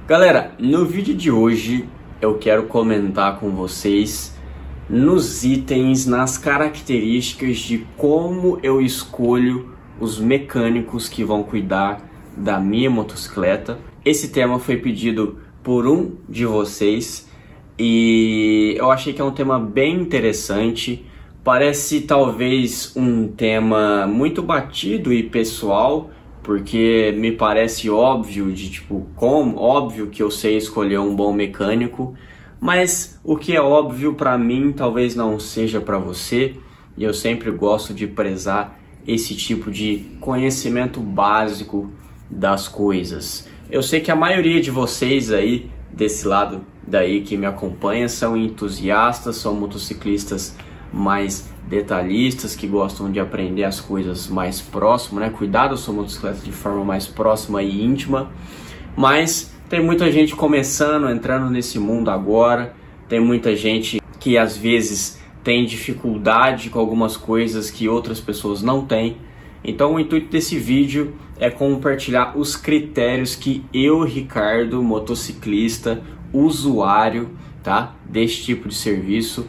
Galera, no vídeo de hoje eu quero comentar com vocês nos itens, nas características de como eu escolho os mecânicos que vão cuidar da minha motocicleta. Esse tema foi pedido por um de vocês e eu achei que é um tema bem interessante. Parece talvez um tema muito batido e pessoal, porque me parece óbvio óbvio que eu sei escolher um bom mecânico, mas o que é óbvio para mim talvez não seja para você, e eu sempre gosto de prezar esse tipo de conhecimento básico das coisas. Eu sei que a maioria de vocês aí desse lado daí que me acompanha são entusiastas, são motociclistas mais detalhistas, que gostam de aprender as coisas mais próximo, né? Cuidar da sua motocicleta de forma mais próxima e íntima. Mas tem muita gente começando, entrando nesse mundo agora. Tem muita gente que às vezes tem dificuldade com algumas coisas que outras pessoas não têm. Então o intuito desse vídeo é compartilhar os critérios que eu, Ricardo, motociclista, usuário, tá, desse tipo de serviço,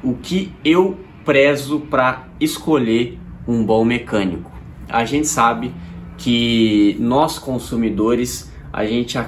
o que eu prezo para escolher um bom mecânico. A gente sabe que nós consumidores, a gente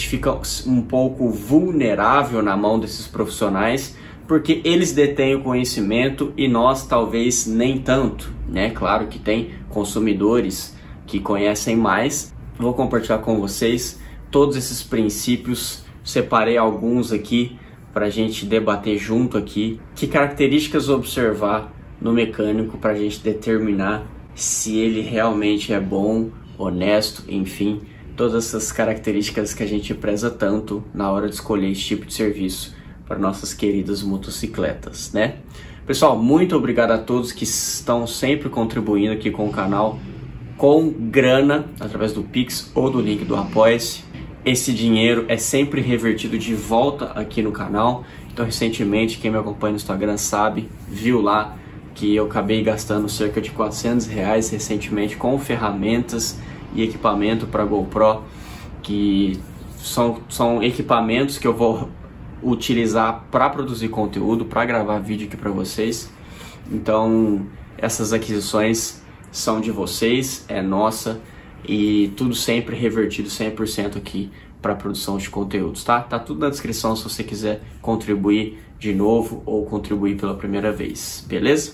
fica um pouco vulnerável na mão desses profissionais, porque eles detêm o conhecimento e nós talvez nem tanto, né? Claro que tem consumidores que conhecem mais. Vou compartilhar com vocês todos esses princípios, separei alguns aqui para a gente debater junto aqui, que características observar no mecânico para a gente determinar se ele realmente é bom, honesto, enfim, todas essas características que a gente preza tanto na hora de escolher esse tipo de serviço para nossas queridas motocicletas, né? Pessoal, muito obrigado a todos que estão sempre contribuindo aqui com o canal com grana, através do Pix ou do link do Apoia-se. Esse dinheiro é sempre revertido de volta aqui no canal. Então recentemente, quem me acompanha no Instagram sabe, viu lá que eu acabei gastando cerca de R$400 recentemente com ferramentas e equipamento para GoPro, que são equipamentos que eu vou utilizar para produzir conteúdo, para gravar vídeo aqui para vocês. Então essas aquisições são de vocês, é nossa, e tudo sempre revertido 100% aqui para produção de conteúdos, tá? Tá tudo na descrição se você quiser contribuir de novo ou contribuir pela primeira vez, beleza?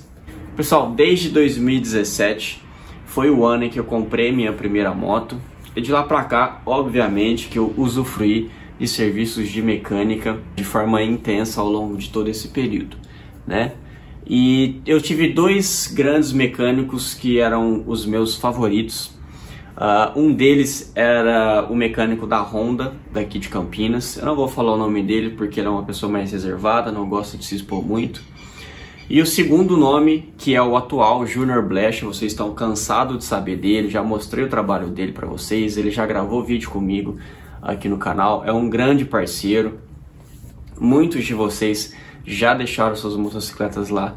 Pessoal, desde 2017 foi o ano em que eu comprei minha primeira moto, e de lá para cá, obviamente, que eu usufruí de serviços de mecânica de forma intensa ao longo de todo esse período, né? E eu tive dois grandes mecânicos que eram os meus favoritos. Um deles era o mecânico da Honda, daqui de Campinas. Eu não vou falar o nome dele porque ele é uma pessoa mais reservada, não gosta de se expor muito. E o segundo nome, que é o atual, Junior Blecha, vocês estão cansados de saber dele, já mostrei o trabalho dele para vocês, ele já gravou vídeo comigo aqui no canal, é um grande parceiro. Muitos de vocês já deixaram suas motocicletas lá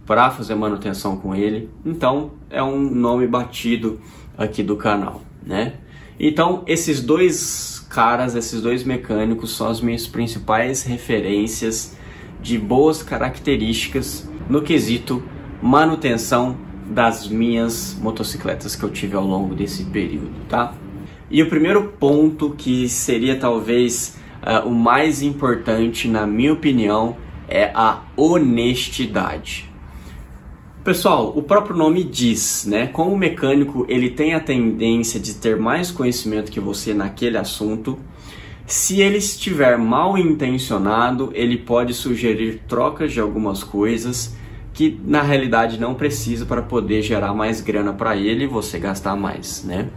para fazer manutenção com ele, então é um nome batido aqui do canal, né? Então esses dois caras, esses dois mecânicos são as minhas principais referências de boas características no quesito manutenção das minhas motocicletas que eu tive ao longo desse período, tá? E o primeiro ponto, que seria talvez o mais importante na minha opinião, é a honestidade. Pessoal, o próprio nome diz, né? Como o mecânico ele tem a tendência de ter mais conhecimento que você naquele assunto, se ele estiver mal intencionado, ele pode sugerir trocas de algumas coisas que na realidade não precisa para poder gerar mais grana para ele e você gastar mais, né?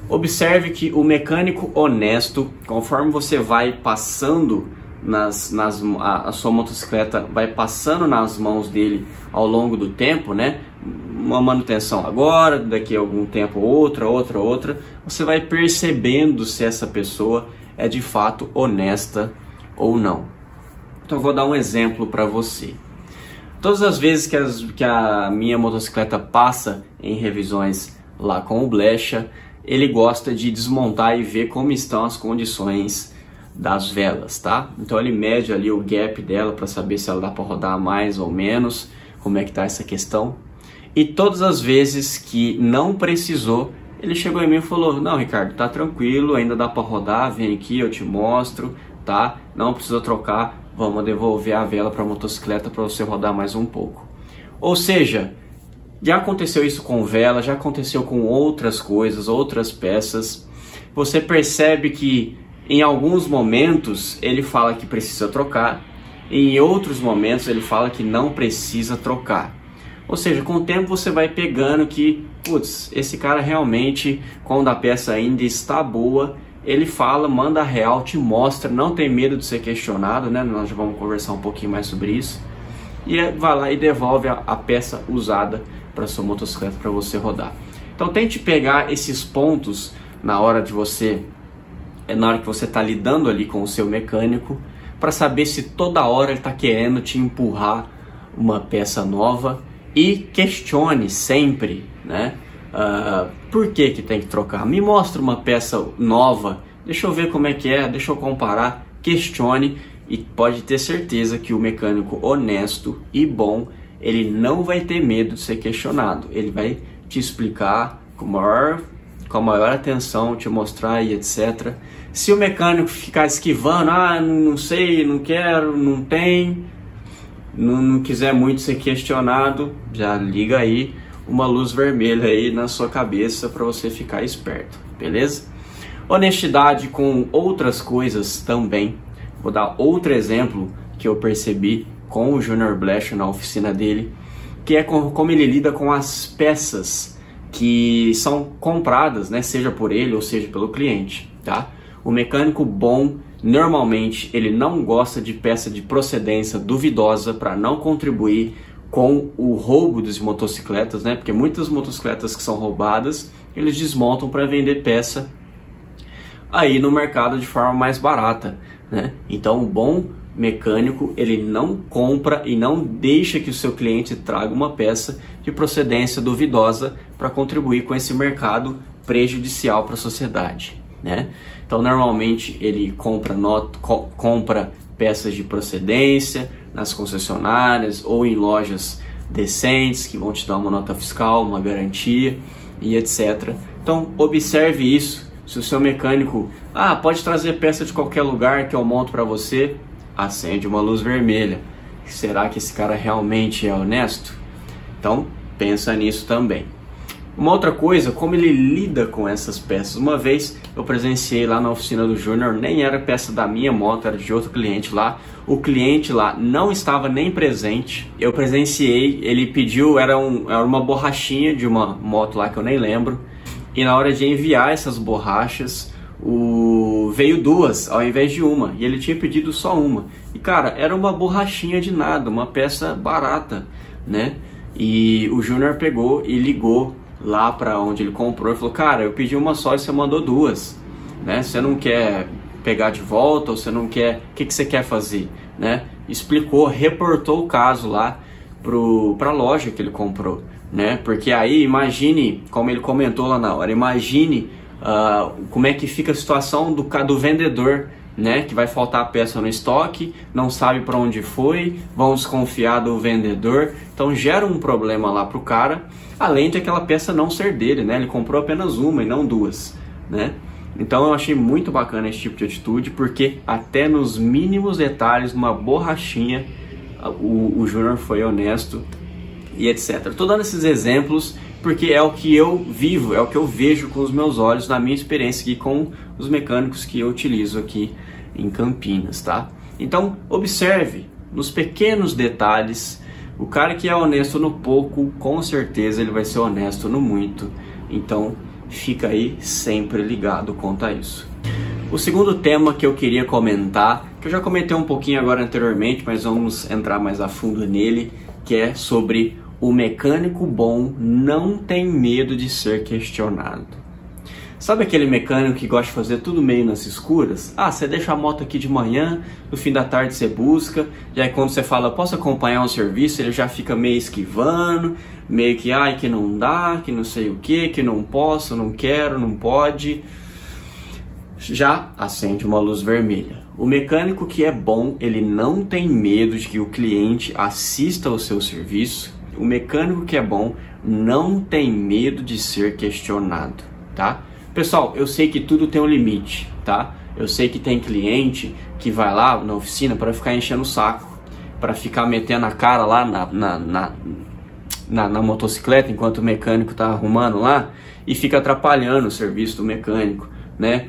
Observe que o mecânico honesto, conforme você vai passando a sua motocicleta vai passando nas mãos dele ao longo do tempo, né? Uma manutenção agora, daqui a algum tempo outra, você vai percebendo se essa pessoa é de fato honesta ou não. Então eu vou dar um exemplo para você. Todas as vezes que a minha motocicleta passa em revisões lá com o Blecha, ele gosta de desmontar e ver como estão as condições das velas, tá? Então ele mede ali o gap dela para saber se ela dá para rodar mais ou menos, como é que tá essa questão. E todas as vezes que não precisou, ele chegou em mim e falou: não, Ricardo, tá tranquilo, ainda dá para rodar, vem aqui, eu te mostro, tá? Não precisa trocar, vamos devolver a vela para a motocicleta para você rodar mais um pouco. Ou seja, já aconteceu isso com vela, já aconteceu com outras coisas, outras peças. Você percebe que em alguns momentos ele fala que precisa trocar, e em outros momentos ele fala que não precisa trocar. Ou seja, com o tempo você vai pegando que, putz, esse cara realmente, quando a peça ainda está boa, ele fala, manda real, te mostra, não tem medo de ser questionado, né? Nós já vamos conversar um pouquinho mais sobre isso. E vai lá e devolve a peça usada para sua motocicleta para você rodar. Então tente pegar esses pontos na hora que você está lidando ali com o seu mecânico, para saber se toda hora ele está querendo te empurrar uma peça nova, e questione sempre, né? Por que tem que trocar? Me mostra uma peça nova, deixa eu ver como é que é, deixa eu comparar, questione, e pode ter certeza que o mecânico honesto e bom, ele não vai ter medo de ser questionado, ele vai te explicar com a maior atenção, te mostrar e etc. Se o mecânico ficar esquivando, não sei, não quero, não tem, não quiser muito ser questionado, já liga aí uma luz vermelha aí na sua cabeça para você ficar esperto, beleza? Honestidade com outras coisas também. Vou dar outro exemplo que eu percebi com o Junior Blecho na oficina dele, que é como ele lida com as peças que são compradas, né, seja por ele ou seja pelo cliente, tá? O mecânico bom, normalmente, ele não gosta de peça de procedência duvidosa para não contribuir com o roubo das motocicletas, né? Porque muitas motocicletas que são roubadas, eles desmontam para vender peça aí no mercado de forma mais barata, né? Então, o bom mecânico, ele não compra e não deixa que o seu cliente traga uma peça de procedência duvidosa para contribuir com esse mercado prejudicial para a sociedade, né? Então, normalmente ele compra peças de procedência nas concessionárias ou em lojas decentes que vão te dar uma nota fiscal, uma garantia e etc. Então, observe isso. Se o seu mecânico pode trazer peça de qualquer lugar que eu monto para você, acende uma luz vermelha. Será que esse cara realmente é honesto? Então, pensa nisso também. Uma outra coisa, como ele lida com essas peças. Uma vez eu presenciei lá na oficina do Júnior, nem era peça da minha moto, era de outro cliente lá. O cliente lá não estava nem presente. Eu presenciei, ele pediu, era uma borrachinha de uma moto lá que eu nem lembro. E na hora de enviar essas borrachas, veio duas ao invés de uma. E ele tinha pedido só uma. E cara, era uma borrachinha de nada, uma peça barata, né? E o Júnior pegou e ligou lá para onde ele comprou e falou: cara, eu pedi uma só e você mandou duas, né? Você não quer pegar de volta ou você não quer, o que você quer fazer, né? Explicou, reportou o caso lá para a loja que ele comprou, né? Porque aí imagine, como ele comentou lá na hora, imagine como é que fica a situação do vendedor, né? Que vai faltar a peça no estoque, não sabe para onde foi, vão desconfiar do vendedor, então gera um problema lá pro cara. Além de aquela peça não ser dele, né? Ele comprou apenas uma e não duas, né? Então eu achei muito bacana esse tipo de atitude, porque até nos mínimos detalhes, numa borrachinha, o Júnior foi honesto e etc. Estou dando esses exemplos porque é o que eu vivo, é o que eu vejo com os meus olhos, na minha experiência aqui com os mecânicos que eu utilizo aqui em Campinas, tá? Então observe nos pequenos detalhes. O cara que é honesto no pouco, com certeza ele vai ser honesto no muito. Então, fica aí sempre ligado quanto a isso. O segundo tema que eu queria comentar, que eu já comentei um pouquinho agora anteriormente, mas vamos entrar mais a fundo nele, que é sobre o mecânico bom não tem medo de ser questionado. Sabe aquele mecânico que gosta de fazer tudo meio nas escuras? Ah, você deixa a moto aqui de manhã, no fim da tarde você busca, e aí quando você fala, posso acompanhar um serviço, ele já fica meio esquivando, meio que, ai, que não dá, que não sei o que não posso, não quero, não pode. Já acende uma luz vermelha. O mecânico que é bom, ele não tem medo de que o cliente assista ao seu serviço. O mecânico que é bom não tem medo de ser questionado, tá? Pessoal, eu sei que tudo tem um limite, tá? Eu sei que tem cliente que vai lá na oficina para ficar enchendo o saco, para ficar metendo a cara lá na motocicleta enquanto o mecânico tá arrumando lá e fica atrapalhando o serviço do mecânico, né?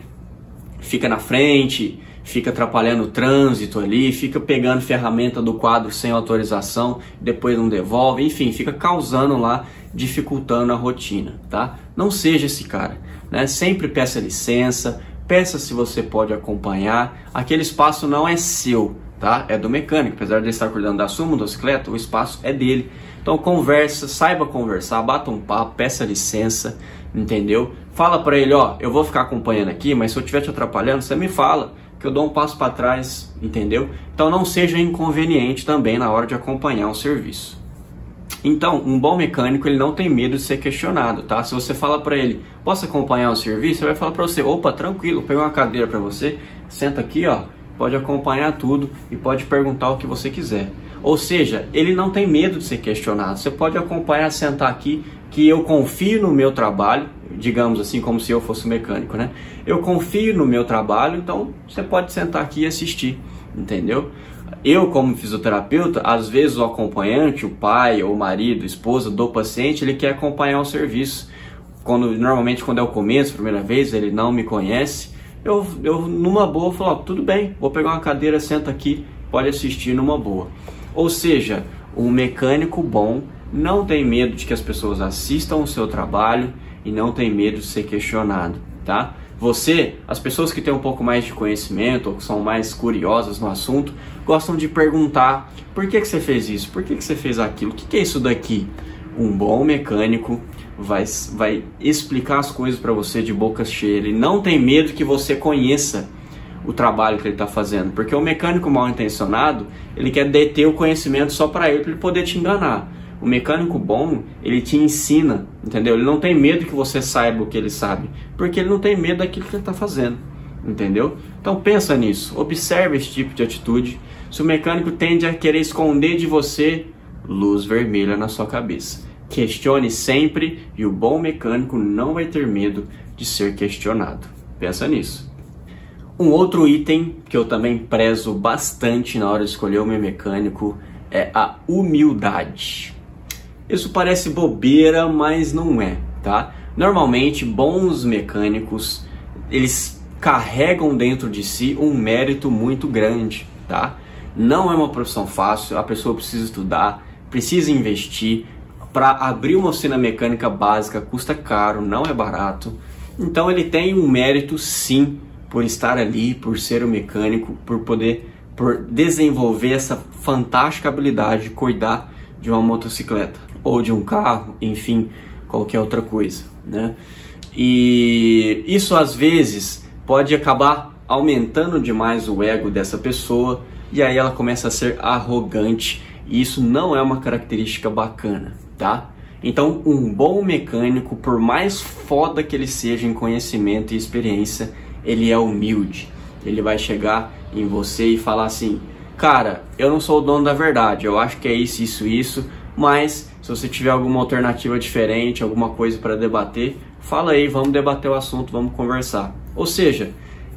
Fica na frente, fica atrapalhando o trânsito ali, fica pegando ferramenta do quadro sem autorização, depois não devolve, enfim, fica causando lá, dificultando a rotina, tá? Não seja esse cara, né? Sempre peça licença, peça se você pode acompanhar, aquele espaço não é seu, tá? É do mecânico, apesar de ele estar cuidando da sua motocicleta, o espaço é dele. Então conversa, saiba conversar, bata um papo, peça licença, entendeu? Fala pra ele, ó, eu vou ficar acompanhando aqui, mas se eu estiver te atrapalhando, você me fala, que eu dou um passo para trás, entendeu? Então não seja inconveniente também na hora de acompanhar um serviço. Então, um bom mecânico, ele não tem medo de ser questionado, tá? Se você fala para ele, posso acompanhar o serviço? Ele vai falar para você, opa, tranquilo, pega uma cadeira para você, senta aqui, ó, pode acompanhar tudo e pode perguntar o que você quiser. Ou seja, ele não tem medo de ser questionado. Você pode acompanhar, sentar aqui, que eu confio no meu trabalho, digamos assim, como se eu fosse mecânico, né? Eu confio no meu trabalho, então você pode sentar aqui e assistir, entendeu? Eu, como fisioterapeuta, às vezes o acompanhante, o pai, ou o marido, a esposa do paciente, ele quer acompanhar o serviço. Normalmente, quando é o começo, primeira vez, ele não me conhece, eu numa boa, falo, ó, tudo bem, vou pegar uma cadeira, senta aqui, pode assistir numa boa. Ou seja, um mecânico bom não tem medo de que as pessoas assistam o seu trabalho e não tem medo de ser questionado, tá? As pessoas que têm um pouco mais de conhecimento ou que são mais curiosas no assunto, gostam de perguntar, por que você fez isso? Por que você fez aquilo? O que é isso daqui? Um bom mecânico vai explicar as coisas para você de boca cheia. Ele não tem medo que você conheça o trabalho que ele está fazendo, porque o mecânico mal intencionado, ele quer deter o conhecimento só para ele poder te enganar. O mecânico bom, ele te ensina, entendeu? Ele não tem medo que você saiba o que ele sabe, porque ele não tem medo daquilo que ele está fazendo, entendeu? Então pensa nisso, observe esse tipo de atitude. Se o mecânico tende a querer esconder de você, luz vermelha na sua cabeça. Questione sempre e o bom mecânico não vai ter medo de ser questionado. Pensa nisso. Um outro item que eu também prezo bastante na hora de escolher o meu mecânico é a humildade. Isso parece bobeira, mas não é, tá? Normalmente, bons mecânicos, eles carregam dentro de si um mérito muito grande, tá? Não é uma profissão fácil, a pessoa precisa estudar, precisa investir. Para abrir uma oficina mecânica básica custa caro, não é barato. Então ele tem um mérito sim, por estar ali, por ser um mecânico, por desenvolver essa fantástica habilidade de cuidar de uma motocicleta ou de um carro, enfim, qualquer outra coisa, né? E isso às vezes pode acabar aumentando demais o ego dessa pessoa e aí ela começa a ser arrogante e isso não é uma característica bacana, tá? Então um bom mecânico, por mais foda que ele seja em conhecimento e experiência, ele é humilde. Ele vai chegar em você e falar assim, cara, eu não sou o dono da verdade, eu acho que é isso, mas se você tiver alguma alternativa diferente, alguma coisa para debater, fala aí, vamos debater o assunto, vamos conversar. Ou seja,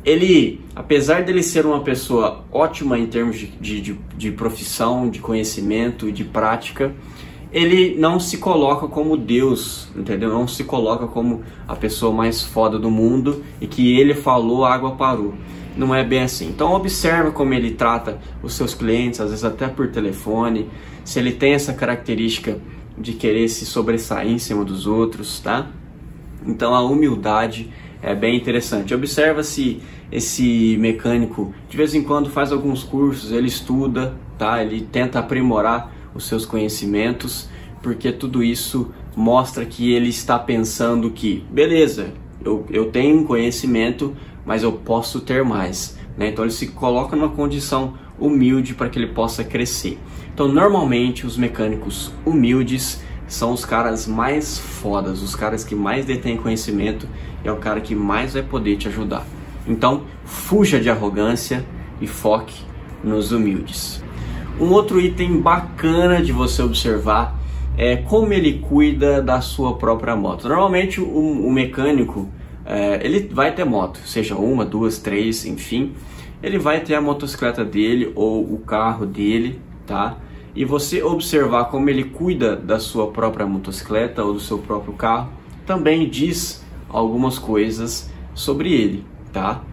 ele, apesar dele ser uma pessoa ótima em termos de profissão, de conhecimento e de prática, ele não se coloca como Deus, entendeu? Não se coloca como a pessoa mais foda do mundo e que ele falou, a água parou. Não é bem assim. Então observa como ele trata os seus clientes, às vezes até por telefone, se ele tem essa característica de querer se sobressair em cima dos outros, tá? Então a humildade é bem interessante. Observa se esse mecânico de vez em quando faz alguns cursos, ele estuda, tá? Ele tenta aprimorar os seus conhecimentos, porque tudo isso mostra que ele está pensando que, beleza, eu tenho um conhecimento, mas eu posso ter mais, né? Então ele se coloca numa condição humilde para que ele possa crescer. Então normalmente os mecânicos humildes são os caras mais fodas, os caras que mais detêm conhecimento, é o cara que mais vai poder te ajudar. Então fuja de arrogância e foque nos humildes. Um outro item bacana de você observar é como ele cuida da sua própria moto. Normalmente o mecânico, ele vai ter moto, seja uma, duas, três, enfim. Ele vai ter a motocicleta dele ou o carro dele, tá? E você observar como ele cuida da sua própria motocicleta ou do seu próprio carro, também diz algumas coisas sobre ele, tá?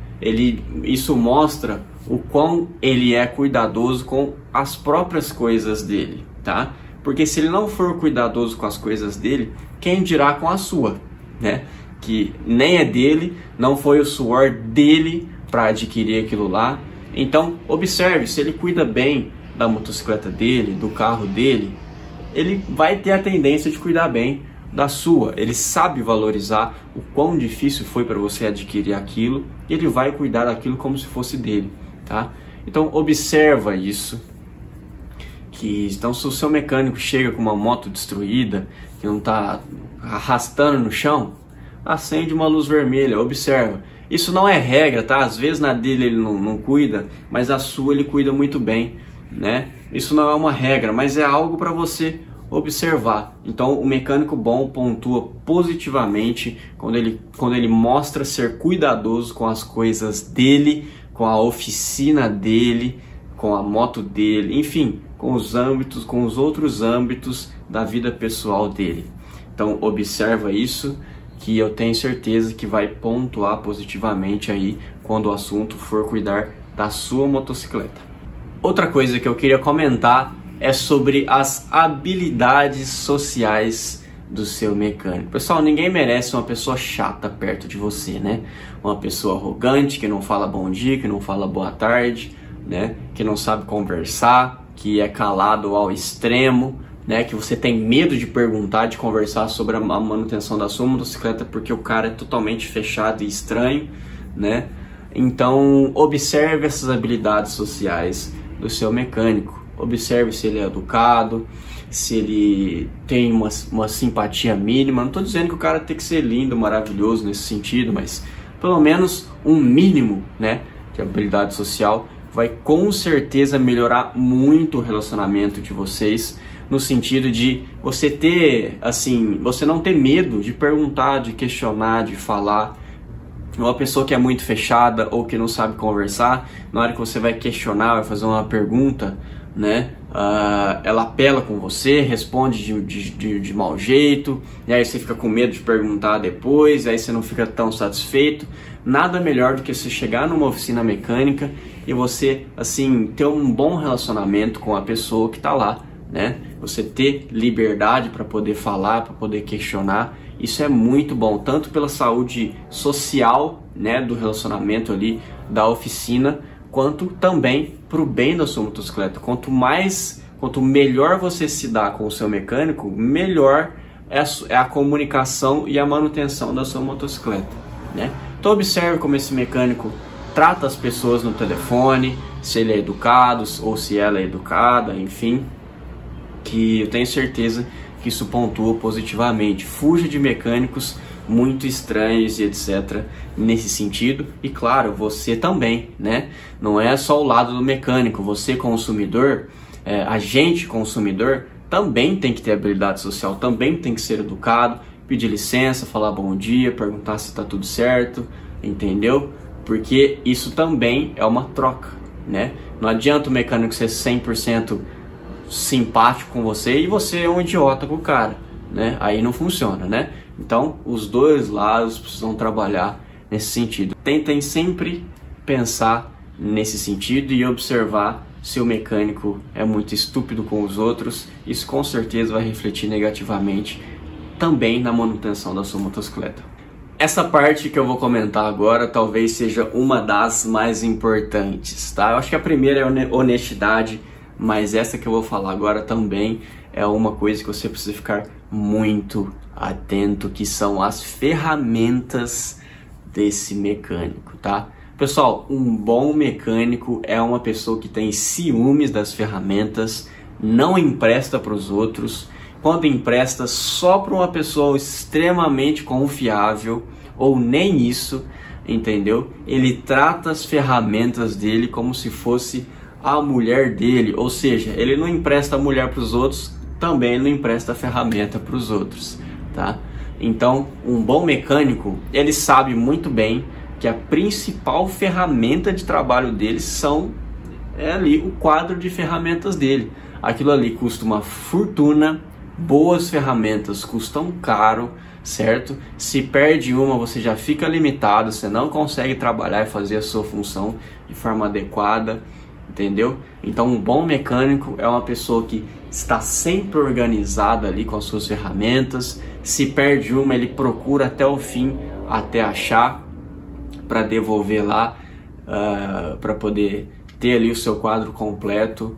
Isso mostra o quão ele é cuidadoso com as próprias coisas dele, tá? Porque se ele não for cuidadoso com as coisas dele, quem dirá com a sua, né? Que nem é dele, não foi o suor dele para adquirir aquilo lá. Então observe, se ele cuida bem da motocicleta dele, do carro dele, ele vai ter a tendência de cuidar bem da sua. Ele sabe valorizar o quão difícil foi para você adquirir aquilo, e ele vai cuidar daquilo como se fosse dele, tá? Então observa isso. Então se o seu mecânico chega com uma moto destruída, que não está arrastando no chão, acende uma luz vermelha, observa. Isso não é regra, tá? Às vezes na dele ele não cuida, mas a sua ele cuida muito bem, né? Isso não é uma regra, mas é algo para você observar. Então o mecânico bom pontua positivamente quando ele mostra ser cuidadoso com as coisas dele, com a oficina dele, com a moto dele, enfim, com os outros âmbitos da vida pessoal dele. Então observa isso, que eu tenho certeza que vai pontuar positivamente aí quando o assunto for cuidar da sua motocicleta. Outra coisa que eu queria comentar é sobre as habilidades sociais do seu mecânico. Pessoal, ninguém merece uma pessoa chata perto de você, né? Uma pessoa arrogante, que não fala bom dia, que não fala boa tarde, né? Que não sabe conversar, que é calado ao extremo, né? Que você tem medo de perguntar, de conversar sobre a manutenção da sua motocicleta porque o cara é totalmente fechado e estranho, né? Então observe essas habilidades sociais do seu mecânico. Observe se ele é educado, se ele tem uma simpatia mínima. Não estou dizendo que o cara tem que ser lindo, maravilhoso nesse sentido, mas pelo menos um mínimo, né, de habilidade social vai com certeza melhorar muito o relacionamento de vocês, no sentido de você ter, assim, você não ter medo de perguntar, de questionar, de falar. Uma pessoa que é muito fechada ou que não sabe conversar, na hora que você vai questionar, vai fazer uma pergunta, né, ela apela com você, responde de mau jeito, e aí você fica com medo de perguntar depois, aí você não fica tão satisfeito. Nada melhor do que você chegar numa oficina mecânica e você, assim, ter um bom relacionamento com a pessoa que está lá, né? Você ter liberdade para poder falar, para poder questionar. Isso é muito bom, tanto pela saúde social, né, do relacionamento ali da oficina, quanto também para o bem da sua motocicleta. Quanto melhor você se dá com o seu mecânico, melhor é a comunicação e a manutenção da sua motocicleta, né? Então observe como esse mecânico trata as pessoas no telefone, se ele é educado ou se ela é educada, enfim, que eu tenho certeza que isso pontua positivamente. Fuja de mecânicos muito estranhos e etc. nesse sentido. E claro, você também, né? Não é só o lado do mecânico. Você consumidor, agente consumidor, também tem que ter habilidade social, também tem que ser educado, pedir licença, falar bom dia, perguntar se está tudo certo, entendeu? Porque isso também é uma troca, né? Não adianta o mecânico ser 100% simpático com você e você é um idiota com o cara, né? Aí não funciona, né? Então os dois lados precisam trabalhar nesse sentido. Tentem sempre pensar nesse sentido e observar se o mecânico é muito estúpido com os outros. Isso com certeza vai refletir negativamente também na manutenção da sua motocicleta. Essa parte que eu vou comentar agora talvez seja uma das mais importantes, tá? Eu acho que a primeira é honestidade, mas essa que eu vou falar agora também é uma coisa que você precisa ficar muito atento, que são as ferramentas desse mecânico, tá? Pessoal, um bom mecânico é uma pessoa que tem ciúmes das ferramentas, não empresta para os outros, quando empresta só para uma pessoa extremamente confiável, ou nem isso, entendeu? Ele trata as ferramentas dele como se fosse a mulher dele, ou seja, ele não empresta a mulher para os outros, também não empresta a ferramenta para os outros, tá? Então, um bom mecânico, ele sabe muito bem que a principal ferramenta de trabalho dele é ali o quadro de ferramentas dele. Aquilo ali custa uma fortuna, boas ferramentas custam caro, certo? Se perde uma, você já fica limitado, você não consegue trabalhar e fazer a sua função de forma adequada, entendeu? Então um bom mecânico é uma pessoa que está sempre organizada ali com as suas ferramentas. Se perde uma, ele procura até o fim, até achar, para devolver lá, para poder ter ali o seu quadro completo.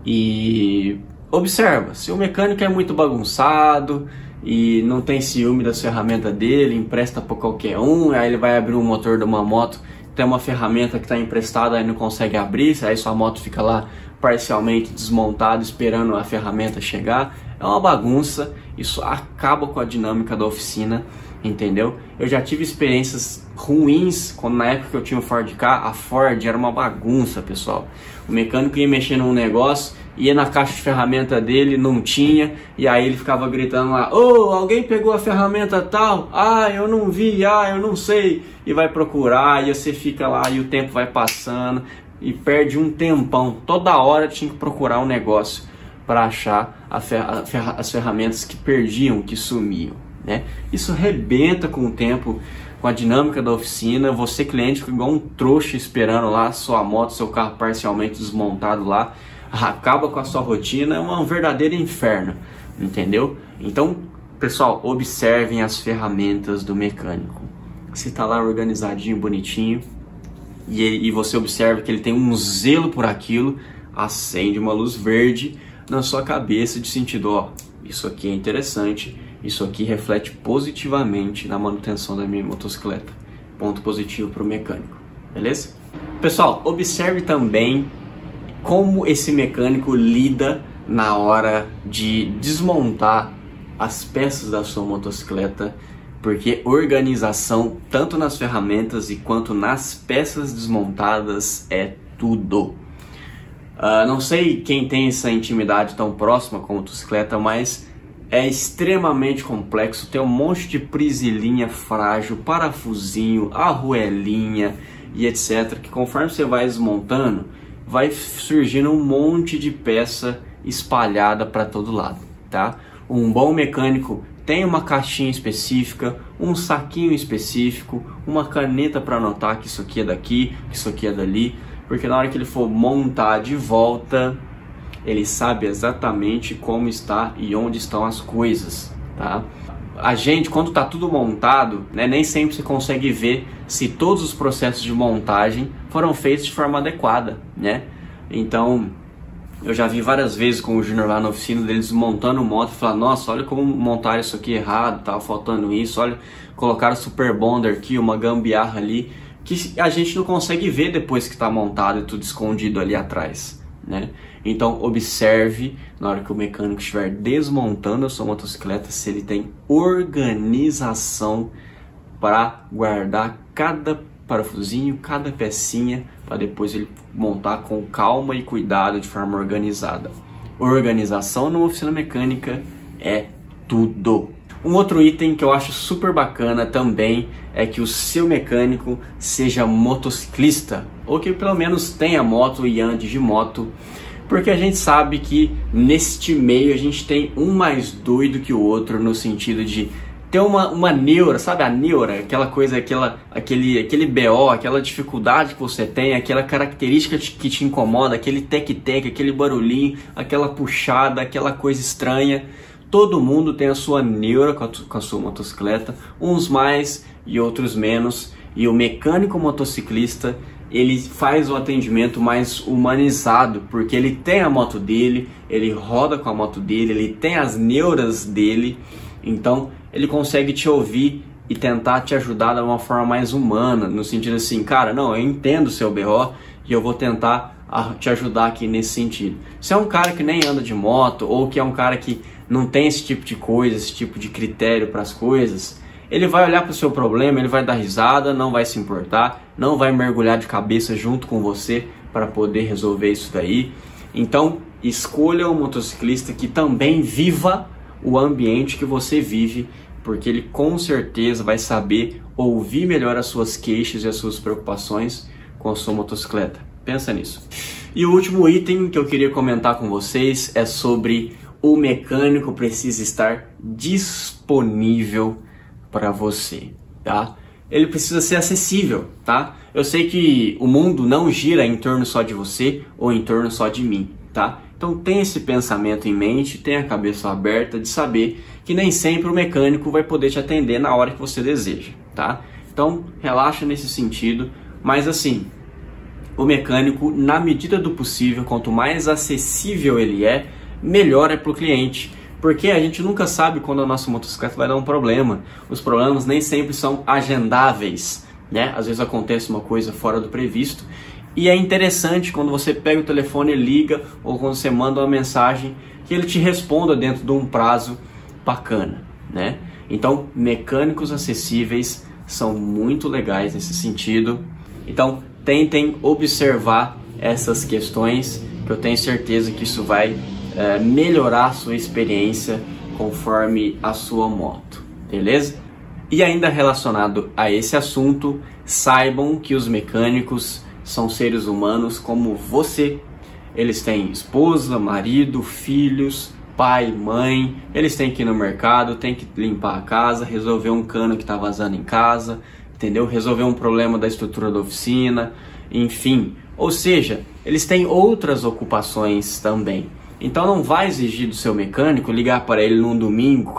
E observa, se o mecânico é muito bagunçado e não tem ciúme das ferramentas dele, empresta para qualquer um, aí ele vai abrir um motor de uma moto, tem uma ferramenta que está emprestada, aí não consegue abrir, aí sua moto fica lá parcialmente desmontada esperando a ferramenta chegar. É uma bagunça, isso acaba com a dinâmica da oficina, entendeu? Eu já tive experiências ruins quando na época que eu tinha um Ford Ka, a Ford era uma bagunça, pessoal. O mecânico ia mexer num negócio, ia na caixa de ferramenta dele, não tinha, e aí ele ficava gritando lá: "Ô, alguém pegou a ferramenta tal? Ah, eu não vi, eu não sei", e vai procurar, e você fica lá e o tempo vai passando e perde um tempão. Toda hora tinha que procurar um negócio para achar as ferramentas que perdiam, que sumiam, né? Isso arrebenta com o tempo, com a dinâmica da oficina. Você, cliente, fica igual um trouxa esperando lá sua moto, seu carro parcialmente desmontado lá, acaba com a sua rotina, é um verdadeiro inferno, entendeu? Então, pessoal, observem as ferramentas do mecânico. Se tá lá organizadinho, bonitinho, e você observa que ele tem um zelo por aquilo, acende uma luz verde na sua cabeça de sentido: ó, isso aqui é interessante, isso aqui reflete positivamente na manutenção da minha motocicleta. Ponto positivo para o mecânico, beleza? Pessoal, observe também como esse mecânico lida na hora de desmontar as peças da sua motocicleta, porque organização, tanto nas ferramentas e quanto nas peças desmontadas, é tudo. Não sei quem tem essa intimidade tão próxima com a motocicleta, mas é extremamente complexo. Tem um monte de prisilinha frágil, parafusinho, arruelinha e etc, que conforme você vai desmontando, vai surgindo um monte de peça espalhada para todo lado, tá? Um bom mecânico tem uma caixinha específica, um saquinho específico, uma caneta para anotar que isso aqui é daqui, que isso aqui é dali, porque na hora que ele for montar de volta, ele sabe exatamente como está e onde estão as coisas, tá? A gente, quando tá tudo montado, né, nem sempre você consegue ver se todos os processos de montagem foram feitos de forma adequada, né? Então, eu já vi várias vezes com o Júnior lá na oficina deles montando moto e falar: nossa, olha como montaram isso aqui errado, tava faltando isso, olha, colocaram super bonder aqui, uma gambiarra ali, que a gente não consegue ver depois que tá montado e tudo escondido ali atrás, né? Então observe na hora que o mecânico estiver desmontando a sua motocicleta se ele tem organização para guardar cada parafusinho, cada pecinha, para depois ele montar com calma e cuidado, de forma organizada. Organização numa oficina mecânica é tudo. Um outro item que eu acho super bacana também é que o seu mecânico seja motociclista, ou que pelo menos tenha moto e ande de moto, porque a gente sabe que neste meio a gente tem um mais doido que o outro, no sentido de ter uma neura, sabe a neura? Aquela coisa, aquele BO, aquela dificuldade que você tem, aquela característica que te incomoda, aquele tec-tec, aquele barulhinho, aquela puxada, aquela coisa estranha. Todo mundo tem a sua neura com a sua motocicleta, uns mais e outros menos. E o mecânico motociclista, ele faz o atendimento mais humanizado, porque ele tem a moto dele, ele roda com a moto dele, ele tem as neuras dele, então ele consegue te ouvir e tentar te ajudar de uma forma mais humana, no sentido assim, cara, não, eu entendo o seu BO e eu vou tentar te ajudar aqui nesse sentido. Se é um cara que nem anda de moto ou que é um cara que não tem esse tipo de coisa, esse tipo de critério para as coisas, ele vai olhar para o seu problema, ele vai dar risada, não vai se importar, não vai mergulhar de cabeça junto com você para poder resolver isso daí. Então, escolha um motociclista que também viva o ambiente que você vive, porque ele com certeza vai saber ouvir melhor as suas queixas e as suas preocupações com a sua motocicleta. Pensa nisso. E o último item que eu queria comentar com vocês é sobre o mecânico precisa estar disponível para você, tá? Ele precisa ser acessível, tá? Eu sei que o mundo não gira em torno só de você ou em torno só de mim, tá? Então tenha esse pensamento em mente, tenha a cabeça aberta de saber que nem sempre o mecânico vai poder te atender na hora que você deseja, tá? Então relaxa nesse sentido, mas assim, o mecânico, na medida do possível, quanto mais acessível ele é, melhor é para o cliente. Porque a gente nunca sabe quando a nossa motocicleta vai dar um problema. Os problemas nem sempre são agendáveis, né? Às vezes acontece uma coisa fora do previsto. E é interessante quando você pega o telefone e liga, ou quando você manda uma mensagem, que ele te responda dentro de um prazo bacana, né? Então, mecânicos acessíveis são muito legais nesse sentido. Então, tentem observar essas questões, que eu tenho certeza que isso vai melhorar a sua experiência conforme a sua moto, beleza? E ainda relacionado a esse assunto, saibam que os mecânicos são seres humanos como você. Eles têm esposa, marido, filhos, pai, mãe, eles têm que ir no mercado, têm que limpar a casa, resolver um cano que está vazando em casa, entendeu? Resolver um problema da estrutura da oficina, enfim. Ou seja, eles têm outras ocupações também. Então não vai exigir do seu mecânico ligar para ele num domingo,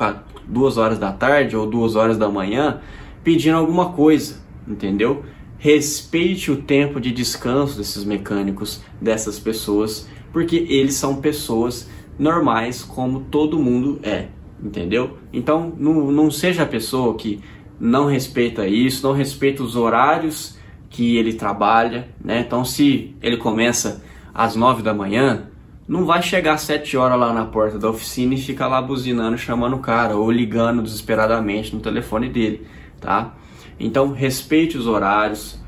2 horas da tarde ou 2 horas da manhã, pedindo alguma coisa, entendeu? Respeite o tempo de descanso desses mecânicos, dessas pessoas, porque eles são pessoas normais como todo mundo é, entendeu? Então não seja a pessoa que não respeita isso, não respeita os horários que ele trabalha, né? Então se ele começa às 9 da manhã, não vai chegar às 7 horas lá na porta da oficina e ficar lá buzinando, chamando o cara, ou ligando desesperadamente no telefone dele, tá? Então respeite os horários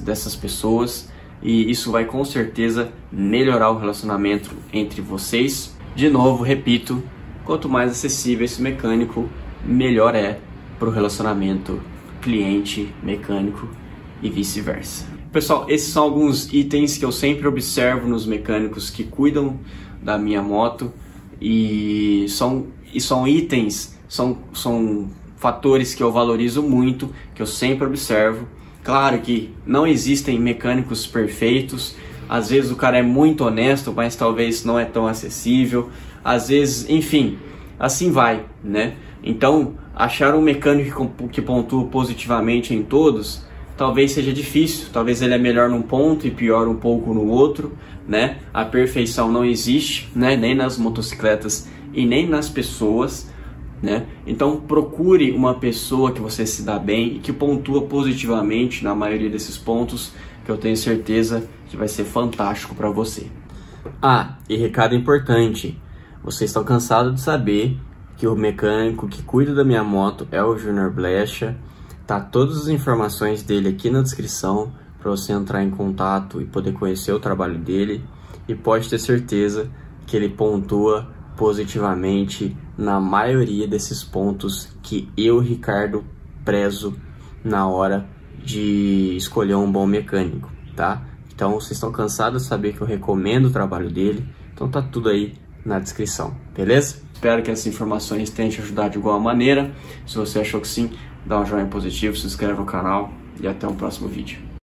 dessas pessoas, e isso vai com certeza melhorar o relacionamento entre vocês. De novo, repito, quanto mais acessível esse mecânico, melhor é para o relacionamento cliente-mecânico e vice-versa. Pessoal, esses são alguns itens que eu sempre observo nos mecânicos que cuidam da minha moto, e são itens, são fatores que eu valorizo muito, que eu sempre observo. Claro que não existem mecânicos perfeitos, às vezes o cara é muito honesto, mas talvez não é tão acessível, às vezes, enfim, assim vai, né? Então, achar um mecânico que pontua positivamente em todos talvez seja difícil, talvez ele é melhor num ponto e pior um pouco no outro, né? A perfeição não existe, né? Nem nas motocicletas e nem nas pessoas, né? Então procure uma pessoa que você se dá bem e que pontua positivamente na maioria desses pontos, que eu tenho certeza que vai ser fantástico para você. Ah, e recado importante, vocês estão cansados de saber que o mecânico que cuida da minha moto é o Junior Blecha. Tá todas as informações dele aqui na descrição para você entrar em contato e poder conhecer o trabalho dele, e pode ter certeza que ele pontua positivamente na maioria desses pontos que eu, Ricardo, prezo na hora de escolher um bom mecânico, tá? Então vocês estão cansados de saber que eu recomendo o trabalho dele, então tá tudo aí na descrição, beleza? Espero que essas informações tenham te ajudado de igual maneira. Se você achou que sim, dá um joinha positivo, se inscreve no canal e até o próximo vídeo.